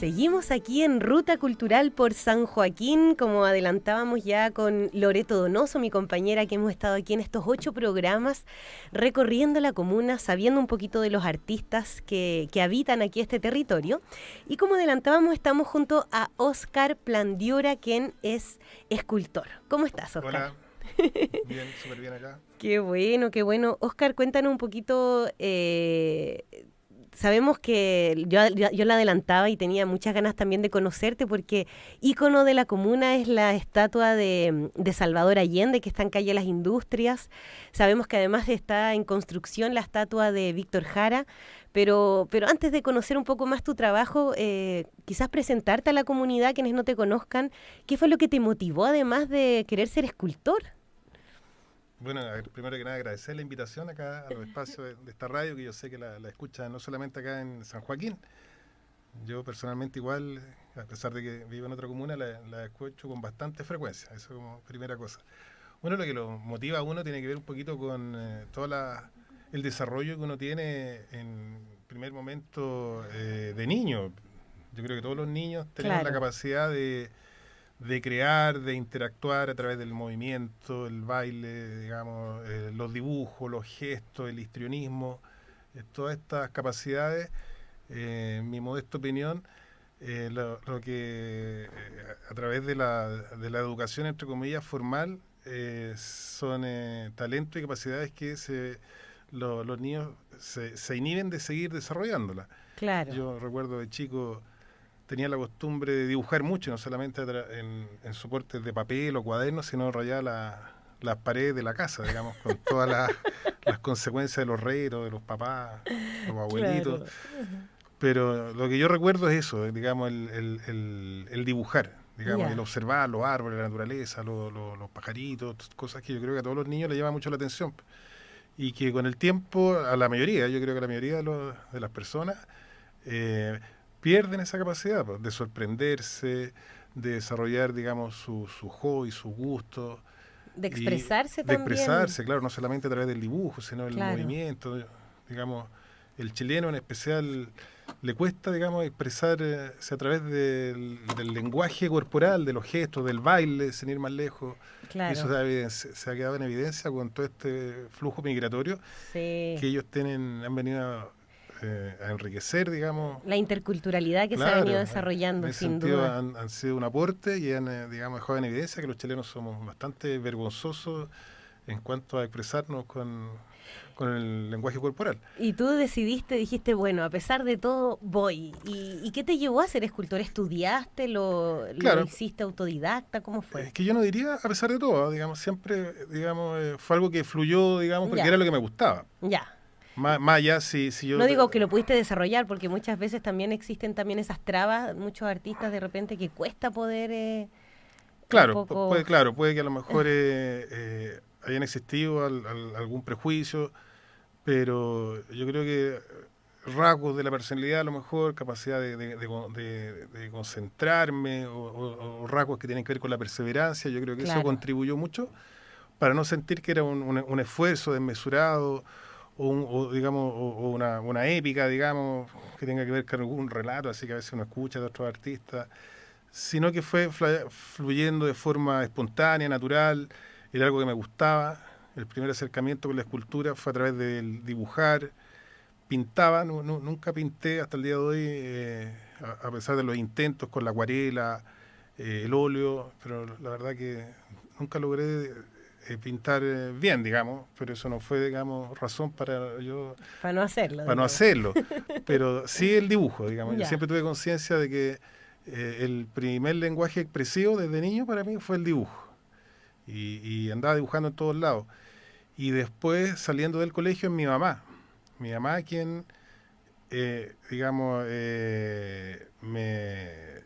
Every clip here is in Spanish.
Seguimos aquí en Ruta Cultural por San Joaquín, como adelantábamos ya con Loreto Donoso, mi compañera, que hemos estado aquí en estos 8 programas recorriendo la comuna, sabiendo un poquito de los artistas que habitan aquí este territorio. Y como adelantábamos, estamos junto a Óscar Plandiura, quien es escultor. ¿Cómo estás, Óscar? Hola, bien, súper bien acá. Qué bueno, qué bueno. Óscar, cuéntanos un poquito. Sabemos que yo la adelantaba y tenía muchas ganas también de conocerte porque ícono de la comuna es la estatua de Salvador Allende, que está en calle Las Industrias. Sabemos que además está en construcción la estatua de Víctor Jara, pero antes de conocer un poco más tu trabajo, quizás presentarte a la comunidad, quienes no te conozcan, ¿qué fue lo que te motivó además de querer ser escultor? Bueno, primero que nada agradecer la invitación acá a los espacios de esta radio, que yo sé que la escuchan no solamente acá en San Joaquín. Yo personalmente igual, a pesar de que vivo en otra comuna, la escucho con bastante frecuencia, eso como primera cosa. Bueno, lo que lo motiva a uno tiene que ver un poquito con el desarrollo que uno tiene en primer momento de niño. Yo creo que todos los niños tenemos la capacidad de crear, de interactuar a través del movimiento, el baile, digamos, los dibujos, los gestos, el histrionismo, todas estas capacidades, en mi modesta opinión, lo que a través de la educación, entre comillas, formal, son talentos y capacidades que los niños se inhiben de seguir desarrollándolas. Claro. Yo recuerdo de chico tenía la costumbre de dibujar mucho, no solamente en soportes de papel o cuadernos, sino rayar las paredes de la casa, digamos, con todas las consecuencias de los retos, de los papás, los abuelitos. Claro. Pero lo que yo recuerdo es eso, digamos, el dibujar, digamos, el observar los árboles, la naturaleza, los pajaritos, cosas que yo creo que a todos los niños les llama mucho la atención. Y que con el tiempo, a la mayoría, yo creo que a la mayoría de las personas, pierden esa capacidad de sorprenderse, de desarrollar, digamos, su hobby, su gusto. De expresarse también. De también. expresarse, claro, no solamente a través del dibujo, sino del movimiento. Digamos, el chileno en especial le cuesta, digamos, expresarse a través del lenguaje corporal, de los gestos, del baile, sin ir más lejos. Claro. Y eso se ha quedado en evidencia con todo este flujo migratorio que ellos han venido a enriquecer, digamos. La interculturalidad que se ha venido desarrollando, sin duda. Han sido un aporte y han, digamos, dejado en evidencia que los chilenos somos bastante vergonzosos en cuanto a expresarnos con el lenguaje corporal. Y tú dijiste, bueno, a pesar de todo, voy. ¿Y qué te llevó a ser escultor? ¿Estudiaste? ¿Lo hiciste autodidacta? ¿Cómo fue? Es que yo no diría a pesar de todo, digamos, siempre, digamos, fue algo que fluyó, digamos, porque era lo que me gustaba. Ya. Más allá, si yo... No digo que lo pudiste desarrollar, porque muchas veces también existen esas trabas, muchos artistas de repente que cuesta poder... Claro, puede que a lo mejor hayan existido algún prejuicio, pero yo creo que rasgos de la personalidad, a lo mejor, capacidad de concentrarme o rasgos que tienen que ver con la perseverancia, yo creo que eso contribuyó mucho para no sentir que era un esfuerzo desmesurado o una épica, digamos, que tenga que ver con algún relato, así que a veces uno escucha de otros artistas, sino que fue fluyendo de forma espontánea, natural, era algo que me gustaba. El primer acercamiento con la escultura fue a través del dibujar, pintaba, nunca pinté hasta el día de hoy, a pesar de los intentos con la acuarela, el óleo, pero la verdad que nunca logré pintar bien, digamos, pero eso no fue, digamos, razón para no hacerlo. Para no hacerlo, pero sí el dibujo, digamos. Yo siempre tuve conciencia de que el primer lenguaje expresivo desde niño para mí fue el dibujo. Y andaba dibujando en todos lados. Y después, saliendo del colegio, mi mamá quien, digamos, me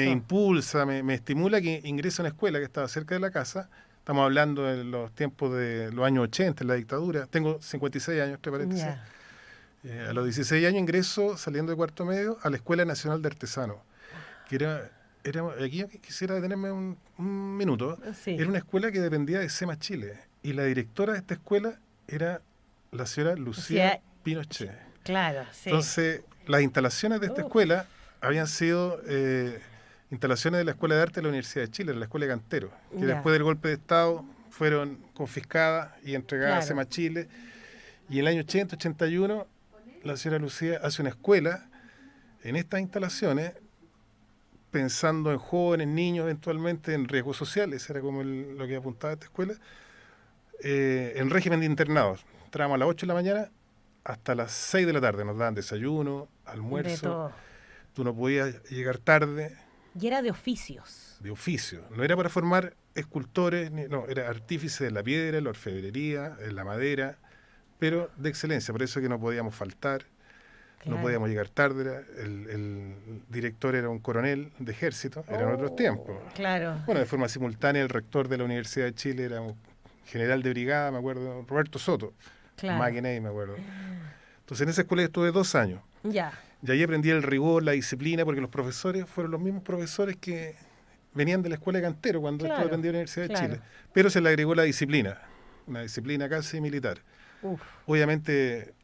impulsa, me estimula que ingrese a una escuela que estaba cerca de la casa. Estamos hablando de los tiempos de los años 80, en la dictadura. Tengo 56 años, entre paréntesis. A los 16 años ingreso, saliendo de cuarto medio, a la Escuela Nacional de Artesanos, que era aquí quisiera detenerme un minuto. Sí. Era una escuela que dependía de SEMA Chile, y la directora de esta escuela era la señora Lucía Pinochet. Claro, sí. Entonces, las instalaciones de esta escuela habían sido instalaciones de la Escuela de Arte de la Universidad de Chile, la Escuela de Canteros, que Ya. después del golpe de Estado fueron confiscadas y entregadas a Claro. SEMA Chile. Y en el año 80, 81, la señora Lucía hace una escuela en estas instalaciones, pensando en jóvenes, niños, eventualmente en riesgos sociales, era como lo que apuntaba esta escuela, en régimen de internados. Entrábamos a las 8 de la mañana hasta las 6 de la tarde, nos daban desayuno, De almuerzo, todo. tú no podías llegar tarde, Y era de oficios. de oficio. No era para formar escultores, no, era artífice de la piedra, la orfebrería, en la madera, pero de excelencia, por eso es que no podíamos faltar. Claro. No podíamos llegar tarde, el director era un coronel de ejército, eran otros tiempos. Claro. Bueno, de forma simultánea el rector de la Universidad de Chile era un general de brigada, me acuerdo, Roberto Soto, Claro. Maquiney, me acuerdo. Entonces en esa escuela estuve 2 años, Ya. y ahí aprendí el rigor, la disciplina, porque los profesores fueron los mismos profesores que venían de la escuela de Cantero cuando Claro, estuve aprendiendo en la Universidad de claro. Chile, pero se le agregó la disciplina, una disciplina casi militar. Uf. Obviamente,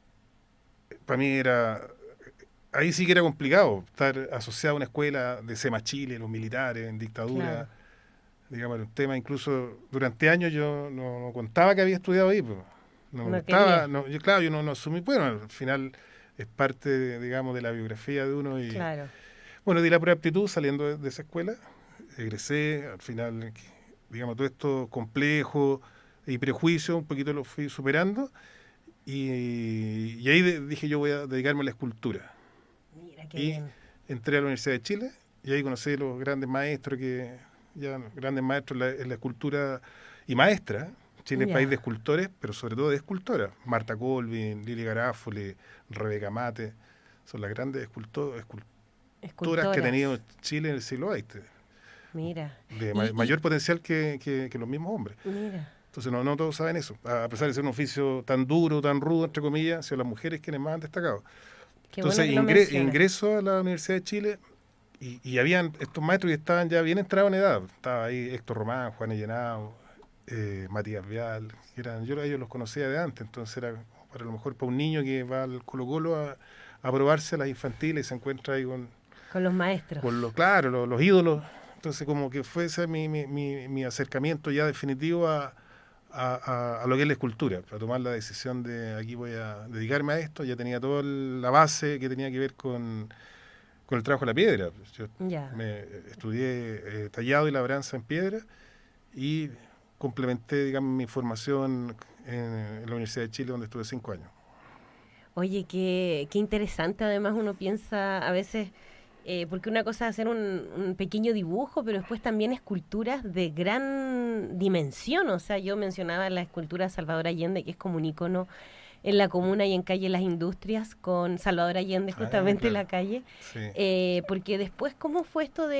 para mí era... Ahí sí que era complicado estar asociado a una escuela de SEMA Chile, los militares, en dictadura. Claro. Digamos, un tema incluso durante años yo no contaba que había estudiado ahí. Pues. No me No gustaba, quería. claro, yo no asumí, bueno, al final es parte, digamos, de la biografía de uno. Y Claro. bueno, di la prueba de aptitud saliendo de esa escuela, egresé, al final, digamos, todo esto complejo y prejuicio, un poquito lo fui superando. Y ahí dije yo voy a dedicarme a la escultura. Mira qué Y bien. entré a la Universidad de Chile y ahí conocí a los grandes maestros grandes maestros en la escultura y maestras. Chile es Ya. país de escultores, pero sobre todo de escultoras. Marta Colvin, Lili Garafoli, Rebeca Mate, son las grandes escultoras que ha tenido Chile en el siglo XX, Mira. de mayor potencial que los mismos hombres. Mira. Entonces no todos saben eso, a pesar de ser un oficio tan duro, tan rudo, entre comillas, han sido las mujeres quienes más han destacado. Qué Entonces bueno que lo mencionas. ingreso a la Universidad de Chile y habían estos maestros que estaban ya bien entrados en edad. Estaba ahí Héctor Román, Juan Ellenao, Matías Vial, yo a ellos los conocía de antes, entonces era para lo mejor para un niño que va al Colo-Colo a probarse a las infantiles y se encuentra ahí Con los maestros. con los ídolos. Entonces como que fue ese mi acercamiento ya definitivo a lo que es la escultura, para tomar la decisión de aquí voy a dedicarme a esto. Ya tenía toda la base que tenía que ver con el trabajo de la piedra. Yo Ya. estudié tallado y labranza en piedra y complementé, digamos, mi formación en la Universidad de Chile, donde estuve 5 años. Oye, qué interesante. Además uno piensa a veces, porque una cosa es hacer un pequeño dibujo, pero después también esculturas de gran dimensión. O sea, yo mencionaba la escultura de Salvador Allende, que es como un ícono en la comuna y en calle Las Industrias, con Salvador Allende justamente en Claro. la calle. Sí. Porque después, ¿cómo fue esto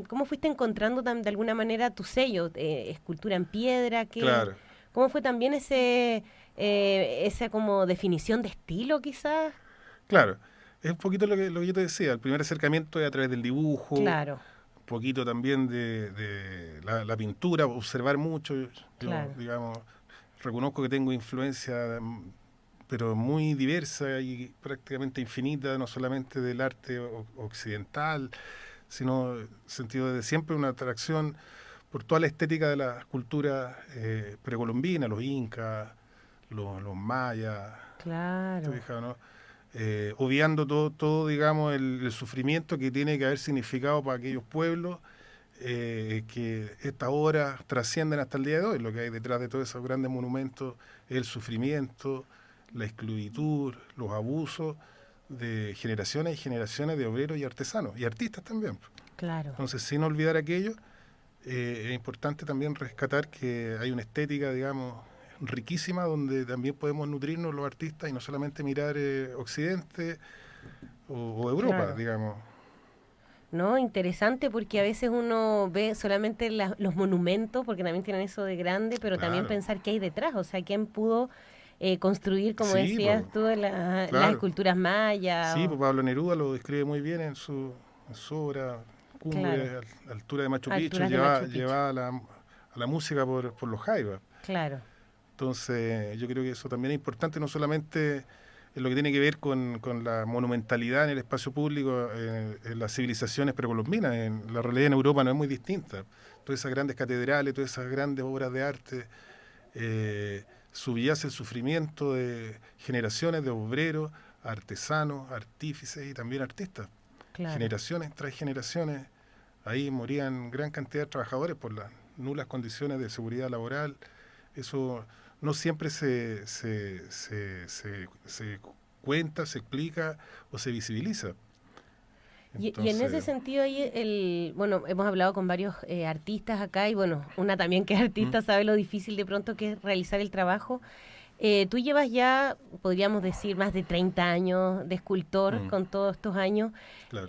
cómo fuiste encontrando de alguna manera tu sello? Escultura en piedra, Claro. ¿cómo fue también esa como definición de estilo quizás? Claro, es un poquito lo que yo te decía, el primer acercamiento es a través del dibujo, Claro, un poquito también de la pintura, observar mucho. Yo, claro. digamos, reconozco que tengo influencia, pero muy diversa y prácticamente infinita, no solamente del arte occidental, sino sentido de siempre una atracción por toda la estética de las culturas precolombinas, los incas, los mayas, Claro, ¿te fijas, no? Obviando todo digamos, el sufrimiento que tiene que haber significado para aquellos pueblos que estas obras trascienden hasta el día de hoy. Lo que hay detrás de todos esos grandes monumentos es el sufrimiento, la esclavitud, los abusos de generaciones y generaciones de obreros y artesanos, y artistas también. claro. Entonces, sin olvidar aquello, es importante también rescatar que hay una estética, digamos, riquísima, donde también podemos nutrirnos los artistas y no solamente mirar Occidente o Europa, Claro. digamos. No, interesante porque a veces uno ve solamente los monumentos, porque también tienen eso de grande, pero también Claro. pensar qué hay detrás, o sea, quién pudo construir, como Sí, decías po, tú, las claro. esculturas mayas. Sí, pues Pablo Neruda lo describe muy bien en su obra Cumbre, Claro. altura de Machu Picchu, Alturas de Machu Picchu. llevaba a la música por los jaivas. Claro, Entonces, yo creo que eso también es importante, no solamente en lo que tiene que ver con la monumentalidad en el espacio público, en las civilizaciones precolombinas. La realidad en Europa no es muy distinta. Todas esas grandes catedrales, todas esas grandes obras de arte, subyace el sufrimiento de generaciones de obreros, artesanos, artífices y también artistas. Claro. Generaciones tras generaciones, ahí morían gran cantidad de trabajadores por las nulas condiciones de seguridad laboral. Eso no siempre se cuenta, se explica o se visibiliza. Entonces, y en ese sentido, bueno, hemos hablado con varios artistas acá y bueno, una también que es artista sabe lo difícil de pronto que es realizar el trabajo. Tú llevas ya, podríamos decir, más de 30 años de escultor con todos estos años. Claro.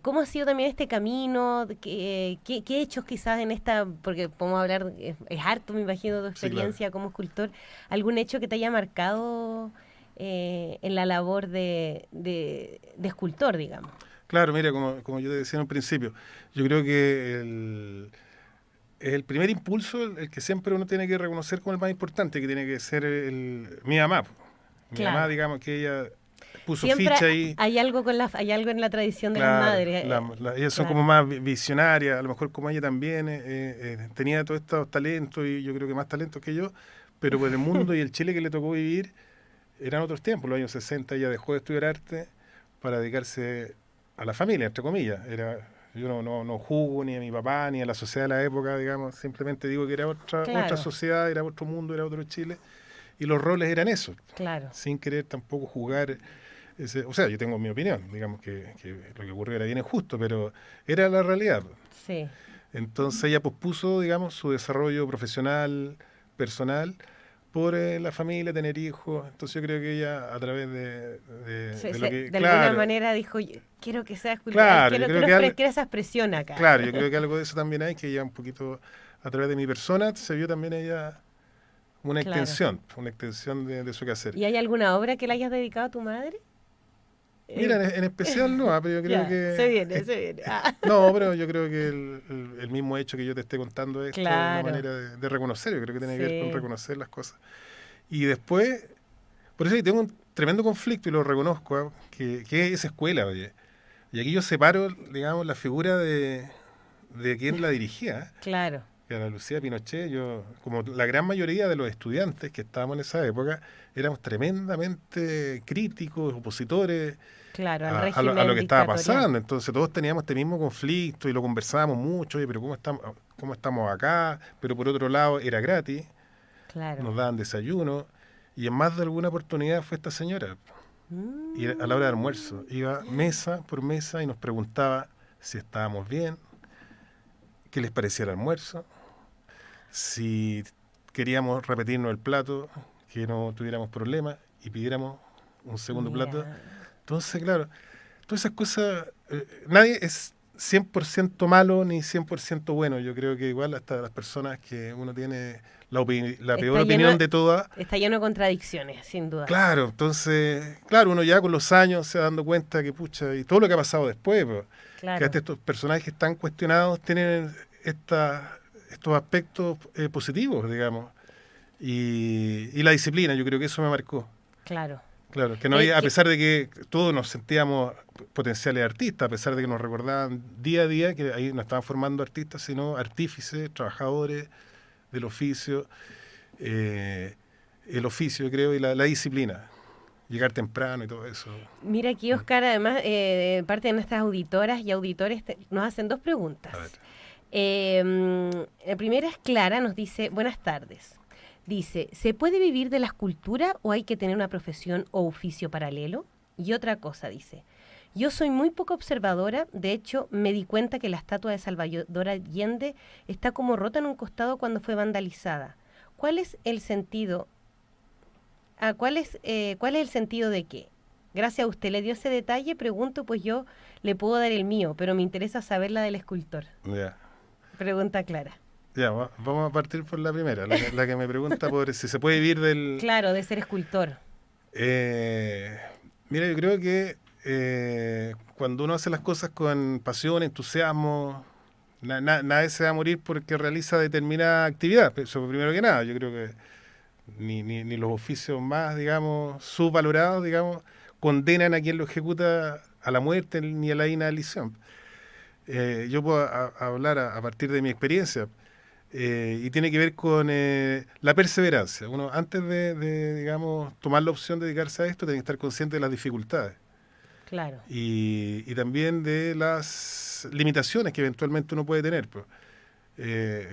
¿Cómo ha sido también este camino? ¿Qué hechos quizás en esta, porque podemos hablar, es harto me imagino tu experiencia como escultor, algún hecho que te haya marcado en la labor de escultor, digamos? Claro, mira, como yo te decía en un principio, yo creo que el primer impulso, el que siempre uno tiene que reconocer como el más importante, que tiene que ser mi mamá. Mi mamá, digamos, que ella puso siempre ficha ahí. Hay algo en la tradición de las madres. Ellas son como más visionarias, a lo mejor como ella también tenía todos estos talentos, y yo creo que más talentos que yo, pero por el mundo y el Chile que le tocó vivir eran otros tiempos. Los años 60 ella dejó de estudiar arte para dedicarse a la familia, entre comillas. Yo no juzgo ni a mi papá ni a la sociedad de la época, digamos, simplemente digo que era otra sociedad, era otro mundo, era otro Chile, y los roles eran esos, sin querer tampoco juzgar. O sea, yo tengo mi opinión, digamos que lo que ocurrió era bien injusto, pero era la realidad. Sí. Entonces ella pospuso, digamos, su desarrollo profesional, personal, por la familia, tener hijos. Entonces yo creo que ella, a través de lo que... De alguna manera dijo, quiero que sea escultor, quiero esa expresión acá. Claro, yo creo que algo de eso también hay, que ella un poquito, a través de mi persona, se vio también ella una extensión de su quehacer. ¿Y hay alguna obra que le hayas dedicado a tu madre? Mira, en especial no, pero yo creo que... Se viene. No, pero yo creo que el mismo hecho que yo te esté contando esto es una manera de reconocer. Yo creo que tiene que ver con reconocer las cosas. Y después, por eso tengo un tremendo conflicto y lo reconozco, que es escuela, oye. Y aquí yo separo, digamos, la figura de quien la dirigía. Claro. Que era Lucía Pinochet. Yo, como la gran mayoría de los estudiantes que estábamos en esa época, éramos tremendamente críticos, opositores, claro, a lo que estaba pasando. Entonces todos teníamos este mismo conflicto y lo conversábamos mucho. Oye, pero ¿cómo estamos acá? Pero por otro lado era gratis, nos daban desayuno, y en más de alguna oportunidad fue esta señora. Y a la hora de almuerzo iba mesa por mesa y nos preguntaba si estábamos bien, qué les parecía el almuerzo, si queríamos repetirnos el plato, que no tuviéramos problemas y pidiéramos un segundo plato. Entonces, claro, todas esas cosas, nadie es 100% malo ni 100% bueno. Yo creo que igual hasta las personas que uno tiene la peor opinión de todas. Está lleno de contradicciones, sin duda. Claro, entonces, uno ya con los años se va dando cuenta que, pucha, y todo lo que ha pasado después, que hasta estos personajes tan cuestionados tienen estos aspectos positivos, digamos. Y la disciplina, yo creo que eso me marcó. Claro, que no había, a pesar de que todos nos sentíamos potenciales artistas, a pesar de que nos recordaban día a día que ahí no estaban formando artistas, sino artífices, trabajadores del oficio, el oficio, creo, y la disciplina. Llegar temprano y todo eso. Mira aquí, Oscar, además, parte de nuestras auditoras y auditores nos hacen dos preguntas. La primera es Clara, nos dice, buenas tardes. Dice, ¿se puede vivir de la escultura o hay que tener una profesión o oficio paralelo? Y otra cosa, dice, yo soy muy poco observadora, de hecho me di cuenta que la estatua de Salvador Allende está como rota en un costado cuando fue vandalizada. ¿Cuál es el sentido? ¿Cuál es el sentido de qué? Gracias a usted le dio ese detalle, pregunto, pues yo le puedo dar el mío, pero me interesa saber la del escultor. Pregunta Clara. Vamos a partir por la primera, la que me pregunta por si se puede vivir del... Claro, de ser escultor. Mira, yo creo que cuando uno hace las cosas con pasión, entusiasmo, nadie se va a morir porque realiza determinada actividad. Eso primero que nada, yo creo que ni los oficios más, digamos, subvalorados, digamos, condenan a quien lo ejecuta a la muerte ni a la inhabilitación. Yo puedo hablar a partir de mi experiencia, y tiene que ver con la perseverancia. Uno, antes digamos, tomar la opción de dedicarse a esto, tiene que estar consciente de las dificultades. Claro. Y también de las limitaciones que eventualmente uno puede tener. Pues.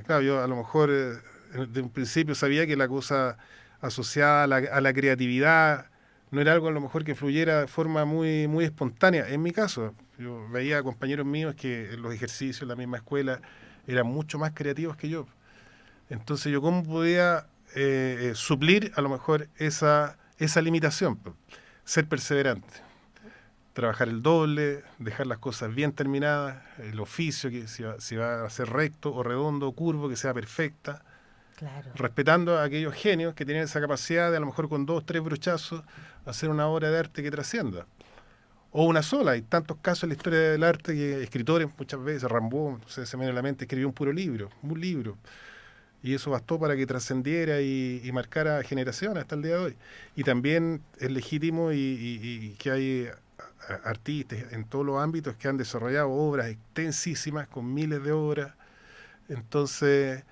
Claro, yo a lo mejor de un principio sabía que la cosa asociada a la creatividad no era algo a lo mejor que fluyera de forma muy, muy espontánea. En mi caso, yo veía a compañeros míos que en los ejercicios, en la misma escuela, eran mucho más creativos que yo. Entonces yo cómo podía suplir a lo mejor esa limitación, pues. Ser perseverante, trabajar el doble, dejar las cosas bien terminadas, el oficio, que si va a ser recto o redondo o curvo, que sea perfecta, claro, respetando a aquellos genios que tienen esa capacidad de a lo mejor con 2, 3 brochazos hacer una obra de arte que trascienda. O una sola, hay tantos casos en la historia del arte que escritores muchas veces, Rimbaud, no sé, se me viene a la mente, escribió un libro, y eso bastó para que trascendiera y marcara generaciones hasta el día de hoy. Y también es legítimo y que hay artistas en todos los ámbitos que han desarrollado obras extensísimas con miles de obras. Entonces,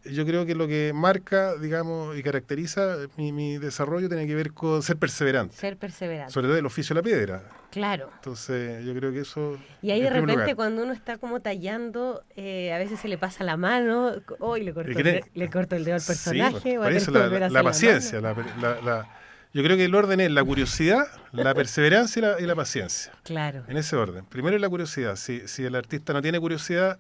yo creo que lo que marca, digamos, y caracteriza mi desarrollo tiene que ver con ser perseverante. Ser perseverante. Sobre todo el oficio de la piedra. Claro. Entonces, yo creo que eso... Y ahí de repente cuando uno está como tallando, a veces se le pasa la mano, hoy le corto el dedo al personaje. Sí, por eso la paciencia. Yo creo que el orden es la curiosidad, la perseverancia y la paciencia. Claro. En ese orden. Primero es la curiosidad. Si el artista no tiene curiosidad,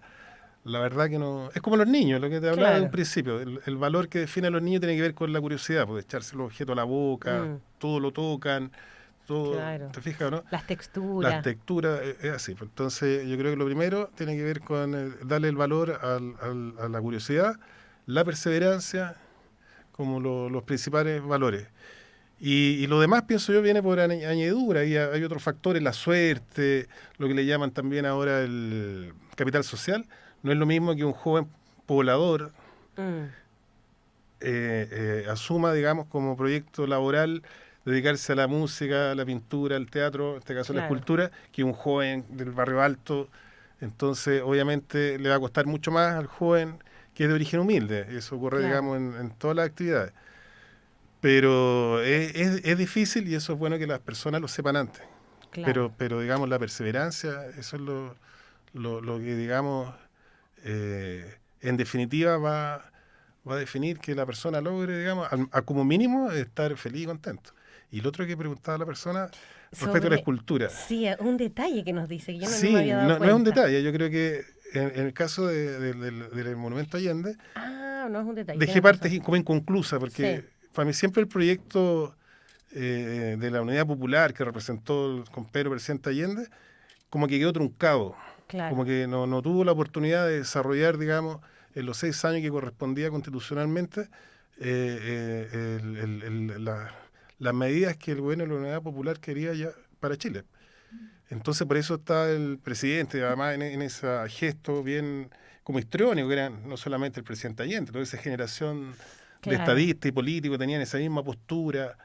la verdad que no... Es como los niños, lo que te hablaba de un principio. El valor que define a los niños tiene que ver con la curiosidad, pues echarse los objetos a la boca, todo lo tocan, todo, claro. ¿te fijas o no? Las texturas. Las texturas, es así. Entonces, yo creo que lo primero tiene que ver con darle el valor a la curiosidad, la perseverancia, como los principales valores. Y lo demás, pienso yo, viene por añadidura. Y hay otros factores, la suerte, lo que le llaman también ahora el capital social. No es lo mismo que un joven poblador asuma, digamos, como proyecto laboral dedicarse a la música, a la pintura, al teatro, en este caso la escultura, que un joven del barrio alto. Entonces, obviamente, le va a costar mucho más al joven que es de origen humilde. Eso ocurre, digamos, en todas las actividades. Pero es difícil y eso es bueno que las personas lo sepan antes. Claro. Pero digamos, la perseverancia, eso es lo que, digamos, en definitiva va a definir que la persona logre, digamos, como mínimo, estar feliz y contento. Y lo otro que preguntaba la persona respecto a la escultura. Sí, un detalle que nos dice, que yo no me había dado cuenta. No es un detalle, yo creo que en el caso del Monumento Allende, no es un detalle, dejé partes como inconclusas, porque para mí siempre el proyecto de la Unidad Popular que representó el compañero presidente Allende, como que quedó truncado. Claro. Como que no tuvo la oportunidad de desarrollar, digamos, en los 6 años que correspondía constitucionalmente, las medidas que el gobierno de la Unidad Popular quería ya para Chile. Entonces, por eso está el presidente, además en ese gesto bien como histriónico, que era no solamente el presidente Allende, toda esa generación de estadistas y políticos tenían esa misma postura,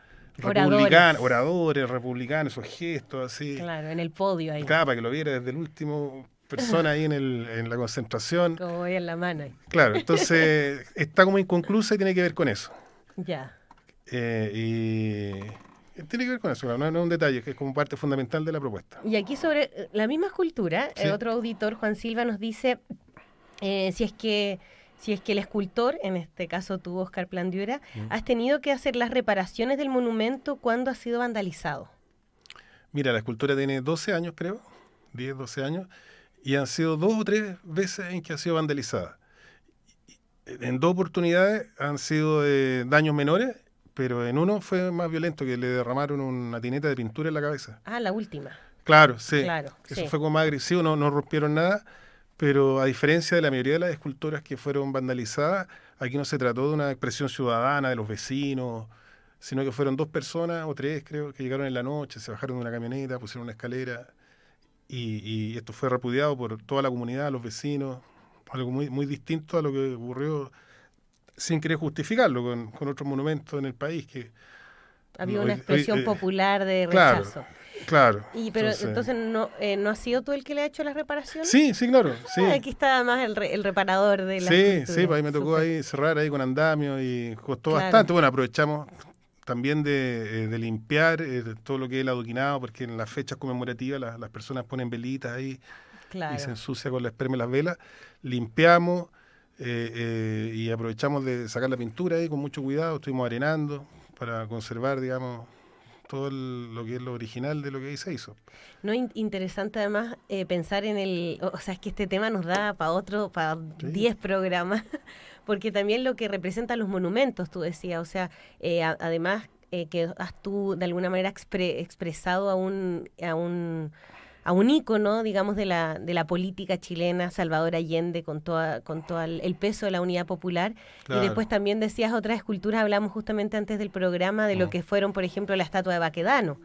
oradores republicanos, esos gestos así. Claro, en el podio ahí. Claro, para que lo viera desde el último persona ahí en la concentración. Como voy en la mano ahí. Claro, entonces está como inconclusa y tiene que ver con eso. Ya. Y tiene que ver con eso, no es un detalle, que es como parte fundamental de la propuesta. Y aquí sobre la misma escultura, otro auditor, Juan Silva, nos dice si es que el escultor, en este caso tú, Oscar Plandiura, has tenido que hacer las reparaciones del monumento cuando ha sido vandalizado. Mira, la escultura tiene 12 años, creo, 10, 12 años, y han sido 2 o 3 veces en que ha sido vandalizada. En 2 oportunidades han sido daños menores, pero en uno fue más violento, que le derramaron una tineta de pintura en la cabeza. Ah, la última. Claro, sí. Eso fue como más agresivo, no rompieron nada, pero a diferencia de la mayoría de las esculturas que fueron vandalizadas, aquí no se trató de una expresión ciudadana de los vecinos, sino que fueron 2 personas o 3, creo, que llegaron en la noche, se bajaron de una camioneta, pusieron una escalera, y esto fue repudiado por toda la comunidad, los vecinos, algo muy, muy distinto a lo que ocurrió sin querer justificarlo con otros monumentos en el país que... Había una expresión popular de rechazo. Claro. Pero entonces ¿no has sido tú el que le ha hecho las reparaciones? Sí, claro. Sí. Aquí está además el reparador de la Sí, pues ahí me tocó ahí cerrar ahí con andamio y costó bastante. Bueno, aprovechamos también de limpiar todo lo que es el adoquinado, porque en las fechas conmemorativas las personas ponen velitas ahí y se ensucia con la esperma y las velas. Limpiamos y aprovechamos de sacar la pintura ahí con mucho cuidado, estuvimos arenando para conservar, digamos, todo lo que es lo original de lo que ahí se hizo. No, interesante además pensar en o sea, es que este tema nos da para 10 programas, porque también lo que representan los monumentos, tú decías, o sea, además que has tú de alguna manera expresado a un ícono, digamos, de la política chilena, Salvador Allende, con todo el peso de la unidad popular. Claro. Y después también decías otras esculturas, hablamos justamente antes del programa de lo que fueron, por ejemplo, la estatua de Baquedano,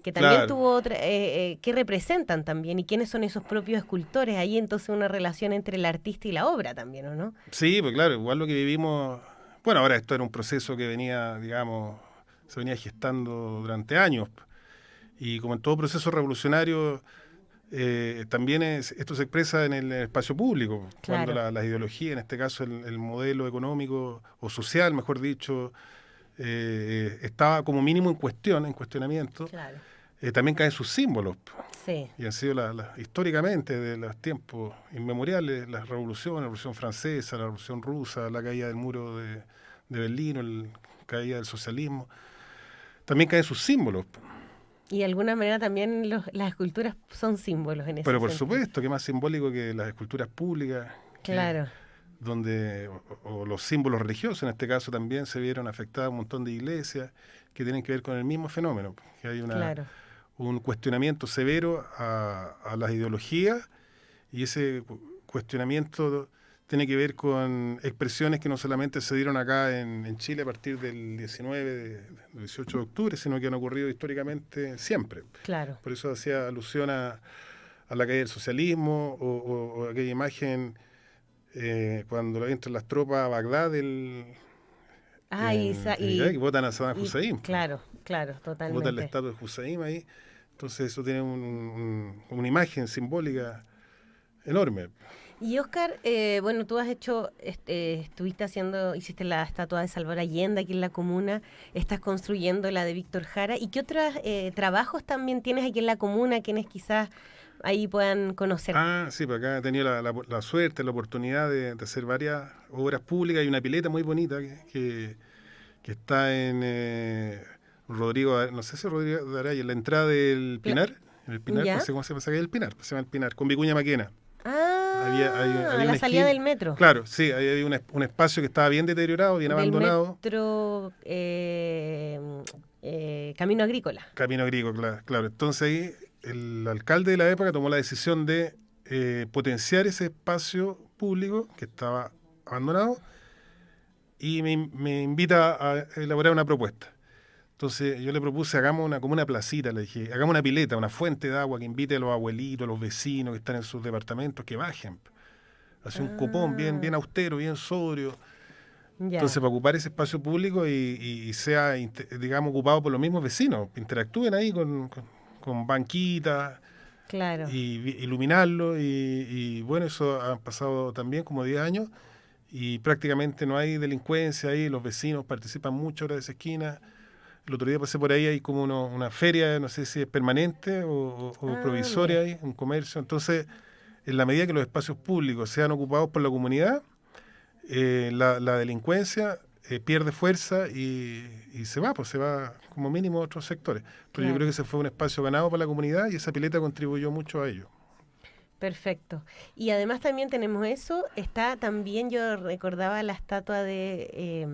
que también tuvo otra, que representan también, y quiénes son esos propios escultores. Ahí entonces una relación entre el artista y la obra también, ¿o no? Sí, pues claro, igual lo que vivimos, bueno, ahora esto era un proceso que venía, digamos, se venía gestando durante años, y como en todo proceso revolucionario, también esto se expresa en el espacio público, cuando la ideología, en este caso el modelo económico o social, mejor dicho, estaba como mínimo en cuestionamiento. Claro. También caen sus símbolos. Sí. Y han sido históricamente, de los tiempos inmemoriales, las revoluciones, la Revolución Francesa, la Revolución Rusa, la caída del muro de Berlín, la caída del socialismo. También caen sus símbolos. Y de alguna manera también las esculturas son símbolos en ese Pero por sentido. supuesto, que más simbólico que las esculturas públicas. Claro. Donde o los símbolos religiosos, en este caso también se vieron afectadas un montón de iglesias que tienen que ver con el mismo fenómeno, que hay un cuestionamiento severo a las ideologías, y ese cuestionamiento tiene que ver con expresiones que no solamente se dieron acá en Chile a partir del 18 de octubre, sino que han ocurrido históricamente siempre. Claro. Por eso hacía alusión a la caída del socialismo o aquella imagen cuando entran las tropas a Bagdad y votan a Saddam Hussein. Claro, totalmente. Votan la estatua de Hussein ahí. Entonces eso tiene una imagen simbólica enorme. Y Óscar, bueno, tú hiciste la estatua de Salvador Allende aquí en la comuna, estás construyendo la de Víctor Jara. ¿Y qué otros trabajos también tienes aquí en la comuna, quienes quizás ahí puedan conocer? Sí, pues acá he tenido la suerte, la oportunidad de hacer varias obras públicas. Hay una pileta muy bonita que está en Rodrigo, no sé si Rodrigo de Araya, en la entrada del Pinar. En el Pinar, no sé cómo se llama el Pinar, se llama el Pinar, con Vicuña Maquena. Había la salida del metro. Claro, sí, ahí había un espacio que estaba bien deteriorado, bien abandonado. Metro, Camino Agrícola. Camino Agrícola, claro. Entonces ahí el alcalde de la época tomó la decisión de potenciar ese espacio público que estaba abandonado y me invita a elaborar una propuesta. Entonces yo le propuse, hagamos como una placita, le dije, hagamos una pileta, una fuente de agua que invite a los abuelitos, a los vecinos que están en sus departamentos, que bajen. Hace un copón bien austero, bien sobrio. Ya. Entonces, para ocupar ese espacio público y sea, digamos, ocupado por los mismos vecinos, interactúen ahí con banquitas, claro, y iluminarlo, y bueno, eso ha pasado también como 10 años, y prácticamente no hay delincuencia ahí, los vecinos participan mucho ahora de esa esquina. El otro día pasé por ahí, hay como una feria, no sé si es permanente o provisoria ahí, un comercio. Entonces, en la medida que los espacios públicos sean ocupados por la comunidad, la delincuencia pierde fuerza y se va como mínimo a otros sectores. Pero claro, yo creo que ese fue un espacio ganado para la comunidad y esa pileta contribuyó mucho a ello. Perfecto. Y además también tenemos eso, está también, yo recordaba la estatua de...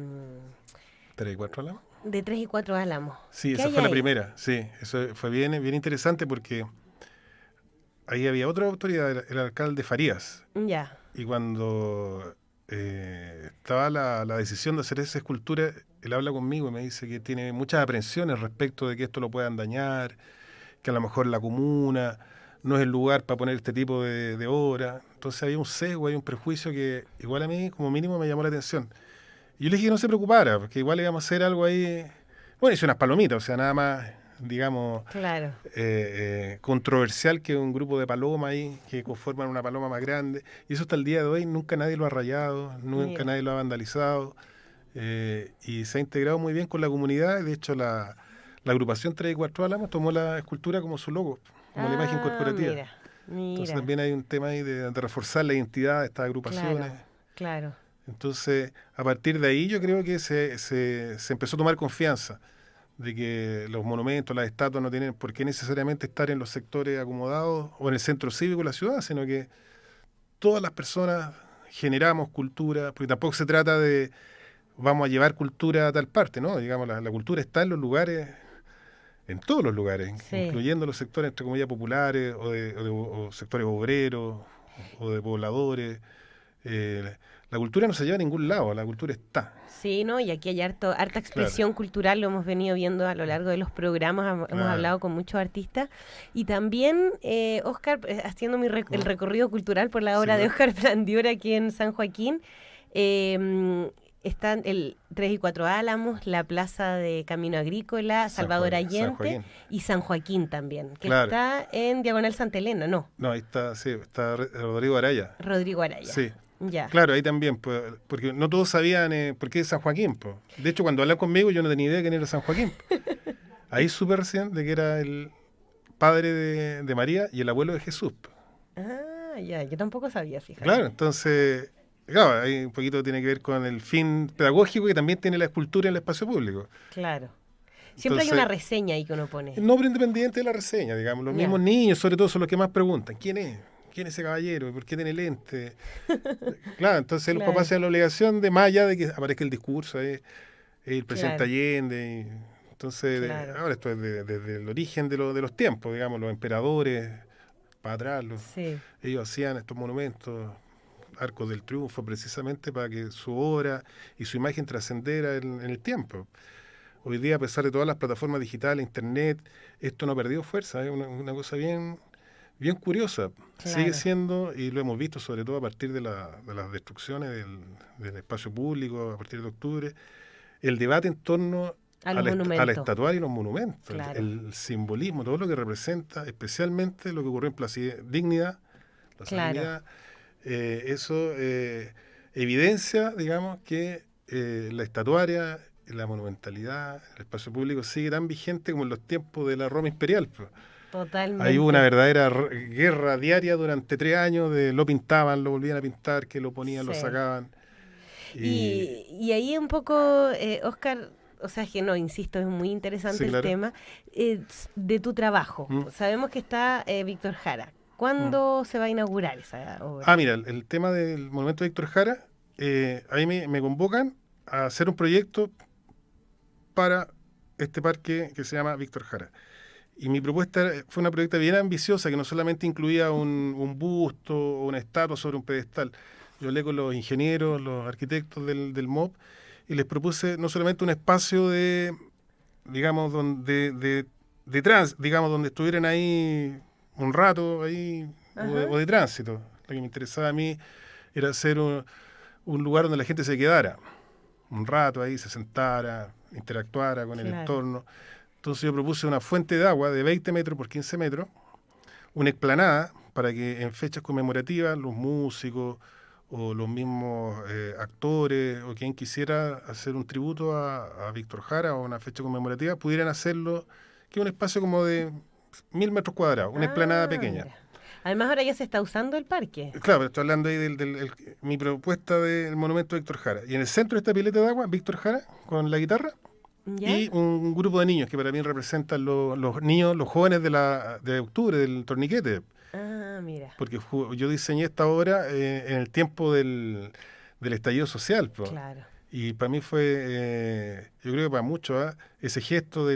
3 y 4 álamos. De 3 y 4 álamos. Sí, esa fue la primera, sí. Eso fue bien interesante porque ahí había otra autoridad, el alcalde Farías. Ya. Y cuando estaba la decisión de hacer esa escultura, él habla conmigo y me dice que tiene muchas aprensiones respecto de que esto lo puedan dañar, que a lo mejor la comuna no es el lugar para poner este tipo de obra. Entonces había un sesgo, hay un prejuicio que igual a mí como mínimo me llamó la atención. Y yo le dije que no se preocupara, porque igual íbamos a hacer algo ahí. Bueno, hice unas palomitas, o sea, nada más, digamos, Claro. controversial que un grupo de palomas ahí que conforman una paloma más grande. Y eso hasta el día de hoy nunca nadie lo ha rayado, nunca Mira. nadie lo ha vandalizado. Y se ha integrado muy bien con la comunidad. De hecho, la agrupación 3 y 4 Álamos tomó la escultura como su logo, como la imagen corporativa. Mira, Entonces mira. también hay un tema ahí de reforzar la identidad de estas agrupaciones. Claro, claro. Entonces, a partir de ahí yo creo que se empezó a tomar confianza de que los monumentos, las estatuas no tienen por qué necesariamente estar en los sectores acomodados o en el centro cívico de la ciudad, sino que todas las personas generamos cultura, porque tampoco se trata de vamos a llevar cultura a tal parte, ¿no? Digamos, la cultura está en los lugares, en todos los lugares, Sí. incluyendo los sectores, entre comillas, populares o sectores obreros o de pobladores. La cultura no se lleva a ningún lado, la cultura está. Sí, ¿no? Y aquí hay harta expresión cultural, lo hemos venido viendo a lo largo de los programas, hemos hablado con muchos artistas. Y también, Óscar, haciendo el recorrido cultural por la obra de Óscar Plandiura aquí en San Joaquín, están el 3 y 4 Álamos, la Plaza de Camino Agrícola, Salvador Allende y San Joaquín también, que está en Diagonal Santa Elena, ¿no? No, ahí está, sí, está Rodrigo Araya. Rodrigo Araya. Sí. Ya. Claro, ahí también, pues, porque no todos sabían por qué es San Joaquín. Pues. De hecho, cuando hablaban conmigo yo no tenía idea de quién era San Joaquín. Ahí supe recién de que era el padre de María y el abuelo de Jesús. Pues. Ah, ya, yo tampoco sabía, fíjate. Claro, entonces, claro, ahí un poquito tiene que ver con el fin pedagógico que también tiene la escultura en el espacio público. Claro. Siempre hay una reseña ahí que uno pone. El nombre independiente de la reseña, digamos. Los mismos niños, sobre todo, son los que más preguntan. ¿Quién es? ¿Quién es ese caballero? ¿Por qué tiene lente? Claro, entonces los papás tienen la obligación de, más allá de que aparezca el discurso, el presidente Allende. Entonces, ahora esto es desde el origen de los tiempos, digamos, los emperadores, para atrás, ellos hacían estos monumentos, Arcos del Triunfo, precisamente para que su obra y su imagen trascendiera en el tiempo. Hoy día, a pesar de todas las plataformas digitales, internet, esto no ha perdido fuerza, es una cosa bien curiosa. Sigue siendo, y lo hemos visto sobre todo a partir de las destrucciones del espacio público, a partir de octubre, el debate en torno a la estatuaria y los monumentos, el simbolismo, todo lo que representa, especialmente lo que ocurrió en Plaza Dignidad, eso evidencia, digamos, que la estatuaria, la monumentalidad, el espacio público sigue tan vigente como en los tiempos de la Roma imperial. Totalmente. Hay una verdadera guerra diaria durante 3 años, lo pintaban, lo volvían a pintar, que lo ponían, lo sacaban. Y ahí un poco, Óscar, o sea, que no, insisto, es muy interesante el tema de tu trabajo. Sabemos que está Víctor Jara. ¿Cuándo se va a inaugurar esa obra? Mira, el tema del monumento de Víctor Jara, ahí me convocan a hacer un proyecto para este parque que se llama Víctor Jara. Y mi propuesta fue una propuesta bien ambiciosa, que no solamente incluía un busto o una estatua sobre un pedestal. Yo hablé con los ingenieros, los arquitectos del MOP, y les propuse no solamente un espacio digamos, donde estuvieran ahí un rato ahí o de tránsito. Lo que me interesaba a mí era hacer un lugar donde la gente se quedara un rato ahí, se sentara, interactuara con el entorno. Entonces yo propuse una fuente de agua de 20 metros por 15 metros, una explanada para que en fechas conmemorativas los músicos o los mismos actores o quien quisiera hacer un tributo a Víctor Jara o una fecha conmemorativa pudieran hacerlo, que es un espacio como de 1000 metros cuadrados, una explanada pequeña. Mira. Además ahora ya se está usando el parque. Claro, pero estoy hablando ahí mi propuesta del monumento de Víctor Jara. Y en el centro de esta pileta de agua, Víctor Jara con la guitarra. ¿Ya? Y un grupo de niños que para mí representan los niños, los jóvenes de octubre, del torniquete. Mira. Porque yo diseñé esta obra en el tiempo del estallido social. Claro. Y para mí fue, yo creo que para muchos, ese gesto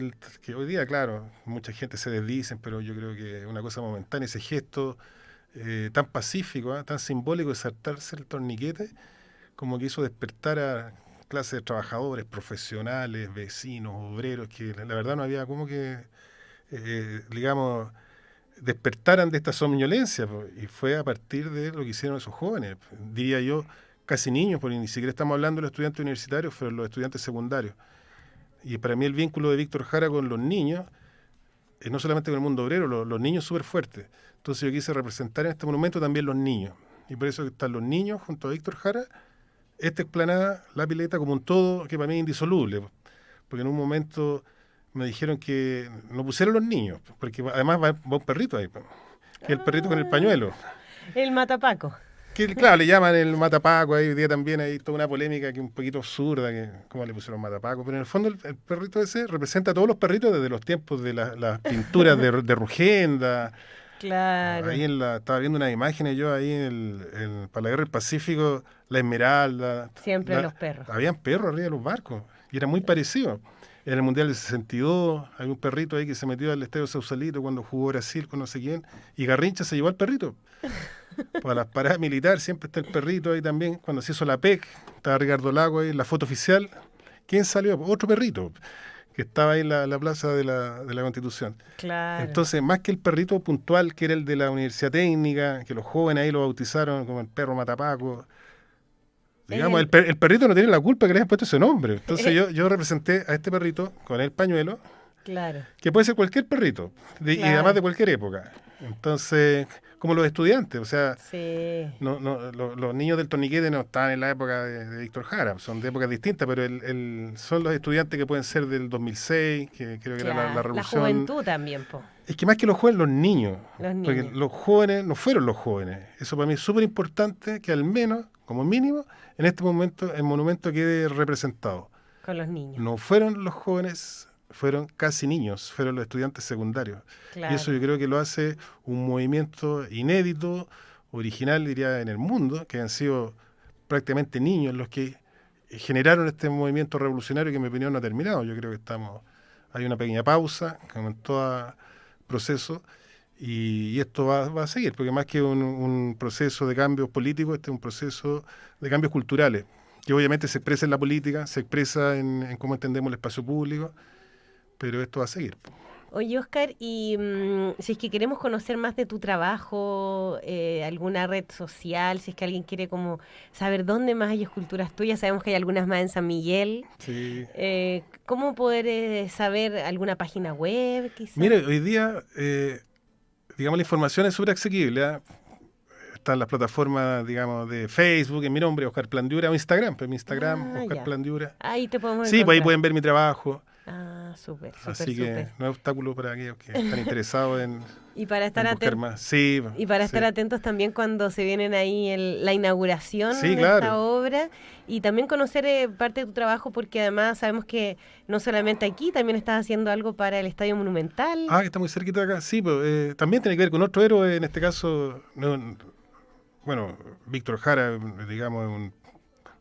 que hoy día, claro, mucha gente se desdicen, pero yo creo que es una cosa momentánea, ese gesto tan pacífico, tan simbólico de saltarse el torniquete, como que hizo despertar a clases de trabajadores, profesionales, vecinos, obreros, que la verdad no había como que, digamos, despertaran de esta somnolencia, y fue a partir de lo que hicieron esos jóvenes. Diría yo, casi niños, porque ni siquiera estamos hablando de los estudiantes universitarios, pero los estudiantes secundarios. Y para mí el vínculo de Víctor Jara con los niños, no solamente con el mundo obrero, los niños súper fuertes. Entonces yo quise representar en este monumento también los niños. Y por eso están los niños junto a Víctor Jara, esta explanada, la pileta, como un todo que para mí es indisoluble. Porque en un momento me dijeron que no pusieron los niños, porque además va un perrito ahí, que es el perrito con el pañuelo. El matapaco. Que claro, le llaman el matapaco, ahí hoy día también hay toda una polémica que es un poquito absurda, que cómo le pusieron matapaco, pero en el fondo el perrito ese representa a todos los perritos desde los tiempos de las pinturas de Rugenda. Claro. Ahí estaba viendo unas imágenes yo ahí para la Guerra del Pacífico, la Esmeralda. Siempre los perros. Habían perros arriba de los barcos y era muy parecido. En el Mundial del 62 hay un perrito ahí que se metió al Estadio Sausalito cuando jugó Brasil con no sé quién, y Garrincha se llevó al perrito. Para las paradas militares siempre está el perrito ahí también. Cuando se hizo la PEC, estaba Ricardo Lago ahí en la foto oficial. ¿Quién salió? Otro perrito que estaba ahí en la plaza de la Constitución. Claro. Entonces, más que el perrito puntual, que era el de la Universidad Técnica, que los jóvenes ahí lo bautizaron como el perro matapaco, digamos, el perrito no tiene la culpa que le hayan puesto ese nombre. Entonces yo representé a este perrito con el pañuelo, claro, que puede ser cualquier perrito, y además de cualquier época. Entonces, como los estudiantes, o sea, sí. los niños del torniquete no estaban en la época de Víctor Jara, son de épocas distintas, pero son los estudiantes que pueden ser del 2006, que creo que era la revolución. La juventud también, po. Es que más que los jóvenes, los niños. Porque niños. Los jóvenes no fueron los jóvenes. Eso para mí es súper importante, que al menos, como mínimo, en este momento el monumento quede representado. Con los niños. No fueron los jóvenes, fueron casi niños, fueron los estudiantes secundarios. Claro. Y eso yo creo que lo hace un movimiento inédito, original, diría, en el mundo, que han sido prácticamente niños los que generaron este movimiento revolucionario que en mi opinión no ha terminado. Yo creo que hay una pequeña pausa, como en todo proceso, y esto va a seguir, porque más que un proceso de cambios políticos, este es un proceso de cambios culturales, que obviamente se expresa en la política, se expresa en cómo entendemos el espacio público, pero esto va a seguir. Oye, Oscar, y si es que queremos conocer más de tu trabajo, alguna red social, si es que alguien quiere como saber dónde más hay esculturas tuyas, sabemos que hay algunas más en San Miguel. Sí. ¿Cómo poder saber alguna página web, quizás? Mire, hoy día, digamos, la información es súper asequible, ¿eh? Están las plataformas, digamos, de Facebook, en mi nombre, Oscar Plandiura, o Instagram, pues mi Instagram, Oscar Plandiura. Ahí te podemos encontrar. Sí, pues ahí pueden ver mi trabajo. Ah, súper. Así que no es obstáculo para aquellos que están interesados en y para estar atentos. Sí, y para estar atentos también cuando se vienen ahí la inauguración de claro. esta obra, y también conocer parte de tu trabajo, porque además sabemos que no solamente aquí, también estás haciendo algo para el Estadio Monumental. Que está muy cerquita de acá. Sí, pues, también tiene que ver con otro héroe, en este caso, bueno, Víctor Jara, digamos, un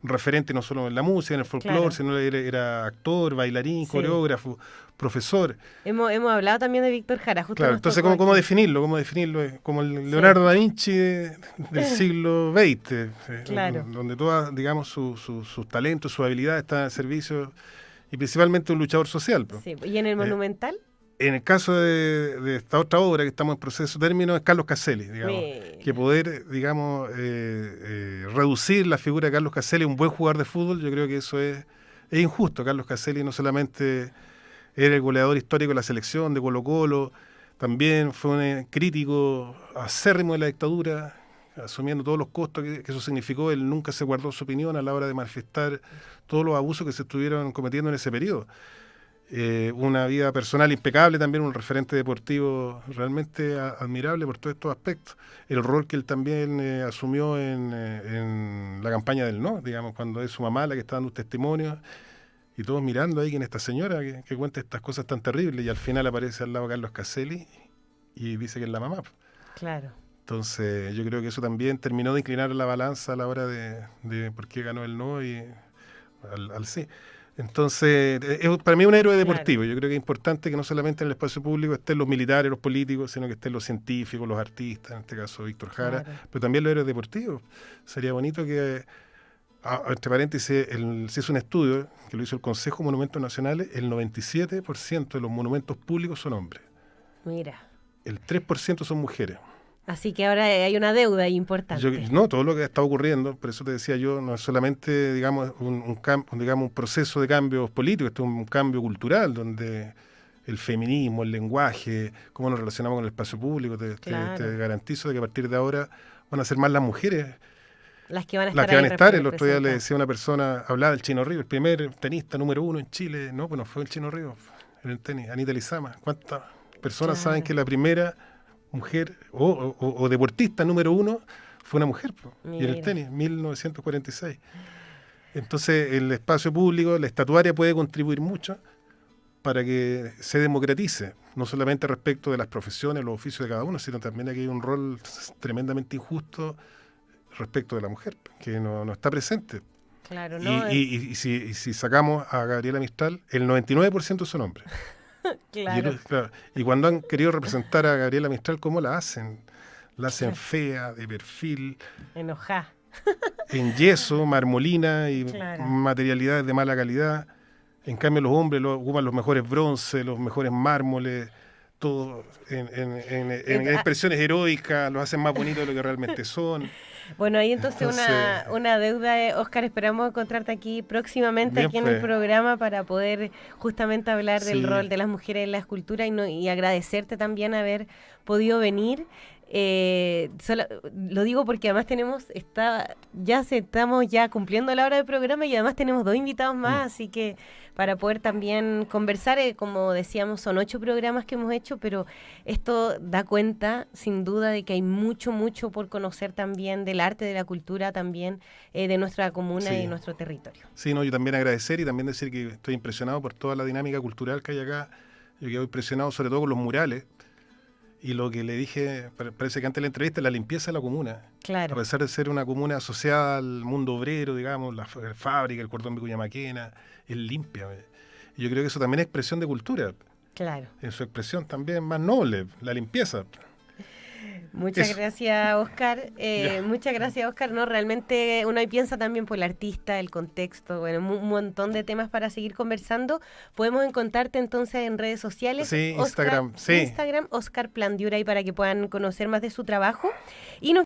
referente no solo en la música, en el folclore, claro. sino era actor, bailarín, coreógrafo, profesor. Hemos hablado también de Víctor Jara, justo. Claro, entonces, ¿cómo definirlo? Como el Leonardo da Vinci del siglo XX, claro. donde todas, digamos, sus talentos, sus habilidades están al servicio, y principalmente un luchador social. Sí. ¿Y en el Monumental? En el caso de esta otra obra que estamos en proceso de término es Carlos Caselli, digamos, que poder, digamos, reducir la figura de Carlos Caselli a un buen jugador de fútbol, yo creo que eso es injusto. Carlos Caselli no solamente era el goleador histórico de la selección de Colo-Colo, también fue un crítico acérrimo de la dictadura, asumiendo todos los costos que eso significó. Él nunca se guardó su opinión a la hora de manifestar todos los abusos que se estuvieron cometiendo en ese periodo. Una vida personal impecable, también un referente deportivo realmente admirable por todos estos aspectos. El rol que él también asumió en la campaña del no, digamos, cuando es su mamá la que está dando un testimonio, y todos mirando ahí que en esta señora que cuenta estas cosas tan terribles, y al final aparece al lado Carlos Caselli y dice que es la mamá. Claro. Entonces yo creo que eso también terminó de inclinar la balanza a la hora de por qué ganó el no y al sí. Entonces, para mí es un héroe deportivo. Claro. Yo creo que es importante que no solamente en el espacio público estén los militares, los políticos, sino que estén los científicos, los artistas, en este caso Víctor Jara, claro, pero también los héroes deportivos. Sería bonito que, entre paréntesis, se hizo un estudio que lo hizo el Consejo de Monumentos Nacionales, el 97% de los monumentos públicos son hombres. Mira. El 3% son mujeres. Así que ahora hay una deuda importante. No, todo lo que está ocurriendo, por eso te decía yo, no es solamente, digamos, un proceso de cambios políticos, esto es un cambio cultural, donde el feminismo, el lenguaje, cómo nos relacionamos con el espacio público, te garantizo de que a partir de ahora van a ser más las mujeres las que van a estar. El otro día le decía a una persona, hablaba del Chino Ríos, el primer tenista número 1 en Chile. No, pues no fue el Chino Ríos, en el tenis, Anita Lizama. ¿Cuántas personas saben que la primera mujer o deportista número 1 fue una mujer? Y en el tenis, 1946. Entonces, el espacio público, la estatuaria puede contribuir mucho para que se democratice, no solamente respecto de las profesiones, los oficios de cada uno, sino también aquí hay un rol tremendamente injusto respecto de la mujer, que no está presente. Claro, ¿no? Y si sacamos a Gabriela Mistral, el 99% son hombres. Claro. Y cuando han querido representar a Gabriela Mistral, ¿cómo la hacen? La hacen fea, de perfil. Enojá. En yeso, marmolina y materialidades de mala calidad. En cambio, los hombres ocupan los mejores bronces, los mejores mármoles, todo en expresiones heroicas, los hacen más bonitos de lo que realmente son. Bueno, ahí entonces una deuda, Óscar, esperamos encontrarte aquí próximamente en el programa para poder justamente hablar del rol de las mujeres en la escultura y agradecerte también haber podido venir. Lo digo porque además estamos ya cumpliendo la hora del programa y además tenemos 2 invitados más, así que para poder también conversar, como decíamos, son 8 programas que hemos hecho, pero esto da cuenta sin duda de que hay mucho por conocer también del arte, de la cultura también, de nuestra comuna y nuestro territorio. Sí, yo también agradecer y también decir que estoy impresionado por toda la dinámica cultural que hay acá. Yo quedo impresionado sobre todo con los murales. Y lo que le dije, parece que antes de la entrevista, la limpieza de la comuna. Claro. A pesar de ser una comuna asociada al mundo obrero, digamos, la fábrica, el cordón Vicuña Maquena, es limpia. Y yo creo que eso también es expresión de cultura. Claro. En su expresión también más noble, la limpieza. Muchas gracias, Óscar. Muchas gracias, Óscar. No, realmente uno ahí piensa también por el artista, el contexto, bueno, un montón de temas para seguir conversando. Podemos encontrarte entonces en redes sociales. Sí, Instagram, Óscar Plandiura, ahí para que puedan conocer más de su trabajo. Y nos